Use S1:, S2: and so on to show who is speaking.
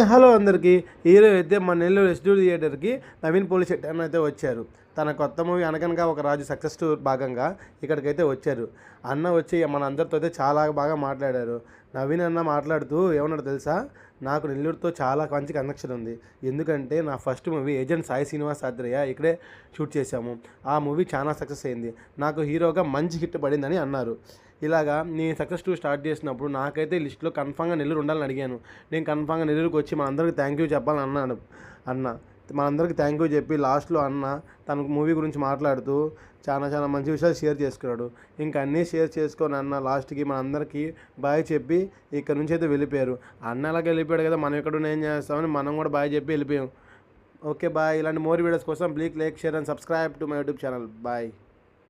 S1: Hello అందరికీ. ఈరోజు అయితే మన నెల్లూరు ఎస్‌డబ్ల్యూ థియేటర్‌కి నవీన్ పోలిశెట్టి అన్న అయితే వచ్చారు. తన కొత్త మూవీ 'అనగనగా ఒక రాజు' సక్సెస్ టూర్ భాగంగా ఇక్కడికైతే వచ్చారు. అన్న వచ్చి మన అందరితో అయితే చాలా బాగా మాట్లాడారు. నవీన్ అన్న మాట్లాడుతూ ఏమన్నాడో తెలుసా? నాకు నెల్లూరుతో చాలా మంచి కనెక్షన్ ఉంది. ఎందుకంటే నా first movie agent Sai Srinivas Athreya ఇక్కడే షూట్ చేశాము. ఆ మూవీ చాలా సక్సెస్ అయింది. నాకు హీరోగా మంచి హిట్ పడిందని అన్నారు. ఇలాగా నేను సక్సెస్ టూర్ స్టార్ట్ చేసినప్పుడు నాకైతే లిస్ట్‌లో కన్ఫర్మ్‌గా నెల్లూరు ఉండాలని అడిగాను. నేను కన్ఫర్మ్‌గా నెల్లూరుకి వచ్చి మనందరికి థ్యాంక్ యూ చెప్పాలని అన్నాడు అన్న. మనందరికి థ్యాంక్ యూ చెప్పి లాస్ట్‌లో అన్న తన మూవీ గురించి మాట్లాడుతూ చాలా మంచి విషయాలు షేర్ చేసుకున్నాడు. ఇంక అన్నీ షేర్ చేసుకొని అన్న లాస్ట్‌కి మనందరికీ బాయ్ చెప్పి ఇక్కడి నుంచి అయితే వెళ్ళిపోయారు. అన్న ఎలాగో వెళ్ళిపోయాడు కదా! మనం ఎక్కడున్నా ఏం చేస్తామని మనం కూడా బాయ్ చెప్పి వెళ్ళిపోయాం. Okay bye. ఇలాంటి మోర్ వీడియోస్ కోసం please like, share and subscribe to my YouTube channel. Bye.